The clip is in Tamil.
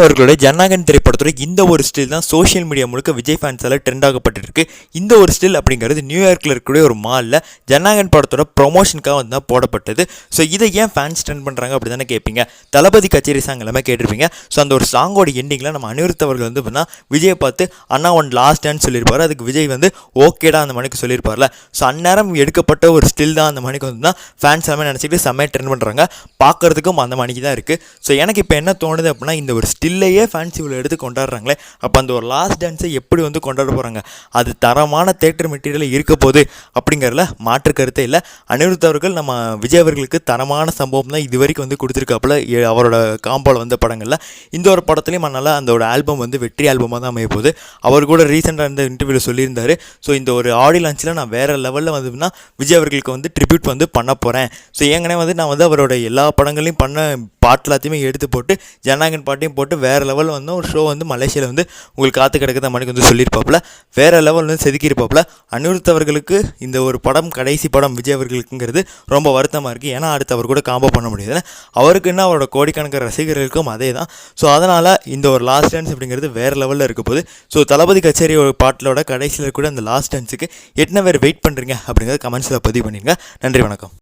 அவர்களுடைய ஜனநாயகன் திரைப்படத்துறை இந்த ஒரு ஸ்டில் தான் சோஷியல் மீடியா முழுக்க விஜய் ஃபேன்ஸால் ட்ரெண்ட் ஆகப்பட்டிருக்கு. இந்த ஒரு ஸ்டில் அப்படிங்கிறது நியூயார்க்கில் இருக்கக்கூடிய ஒரு மாலில் ஜனநாயகன் படத்தோட ப்ரொமோஷனுக்காக வந்து தான் போடப்பட்டது. ஸோ இதை ஏன் ஃபேன்ஸ் ட்ரெண்ட் பண்ணுறாங்க அப்படி தானே கேட்பீங்க. தளபதி கச்சேரி சாங் எல்லாமே கேட்டிருப்பீங்க. ஸோ அந்த ஒரு சாங்கோட எண்டிங்கில் நம்ம அனிருத் அவர்கள் வந்து பார்த்தா விஜயை பார்த்து அண்ணா ஒன் லாஸ்ட் டான்ஸ் சொல்லியிருப்பார். அதுக்கு விஜய் வந்து ஓகேடா அந்த மணிக்கு சொல்லியிருப்பார்ல. ஸோ அந்நேரம் எடுக்கப்பட்ட ஒரு ஸ்டில் தான் அந்த மணிக்கு வந்து தான் ஃபேன்ஸ் எல்லாமே நினச்சிட்டு செம்மையாக ட்ரெண்ட் பண்ணுறாங்க. பார்க்குறதுக்கும் அந்த மணிக்கு தான் இருக்குது. ஸோ எனக்கு இப்போ என்ன தோணுது அப்படின்னா, இந்த ஒரு ஸ்டில்லையே ஃபேன்ஸ் இவ்வளோ எடுத்து கொண்டாடுறாங்களே, அப்போ அந்த ஒரு லாஸ்ட் டான்ஸை எப்படி வந்து கொண்டாட போகிறாங்க, அது தரமான தேட்டர் மெட்டீரியல் இருக்க போகுது அப்படிங்கிறதுல மாற்று கருத்தே இல்லை. அனிருத் அவர்கள் நம்ம விஜய் அவர்களுக்கு தரமான சம்பவம் தான் இது வரைக்கும் வந்து கொடுத்துருக்காப்புல அவரோட காம்போவில் வந்த படங்களில். இந்த ஒரு படத்துலையும் அதனால் அந்த ஒரு ஆல்பம் வந்து வெற்றி ஆல்பமாக தான் அமைய போகுது. அவர் கூட ரீசெண்டாக இருந்த இன்டர்வியூவில் சொல்லியிருந்தார். ஸோ இந்த ஒரு ஆடியோ லான்ச்சில் நான் வேறு லெவலில் வந்துன்னா விஜய் அவர்களுக்கு வந்து ட்ரிபியூட் வந்து பண்ண போகிறேன். ஸோ ஏங்கனே வந்து நான் வந்து அவரோட எல்லா படங்களையும் பண்ண பாட்டு எல்லாத்தையுமே எடுத்து போட்டு ஜனநாயகன் பாட்டையும் போட்டு வேறு லெவலில் வந்து ஒரு ஷோ வந்து மலேசியாவில் வந்து உங்களுக்கு காத்து கிடக்குது மணிக்கு வந்து சொல்லியிருப்பாப்புல. வேறு லெவல் வந்து செதுக்கியிருப்பாப்புல. அனிருத் அவர்களுக்கு இந்த ஒரு படம் கடைசி படம் விஜய் அவர்களுக்குங்கிறது ரொம்ப வருத்தமாக இருக்குது. ஏன்னா அடுத்து அவர் கூட காம்போ பண்ண முடியாது. அவருக்குன்னா அவரோட கோடிக்கணக்கான ரசிகர்களுக்கும் அதே தான். ஸோ அதனால் இந்த ஒரு லாஸ்ட் டான்ஸ் அப்படிங்கிறது வேறு லெவலில் இருக்க போகுது. ஸோ தளபதி கச்சேரி ஒரு பாட்டிலோட கடைசியில் கூட அந்த லாஸ்ட் டான்ஸுக்கு எத்தனை பேர் வெயிட் பண்ணுறீங்க அப்படிங்கிறத கமெண்ட்ஸில் பதிவு பண்ணிடுங்க. நன்றி, வணக்கம்.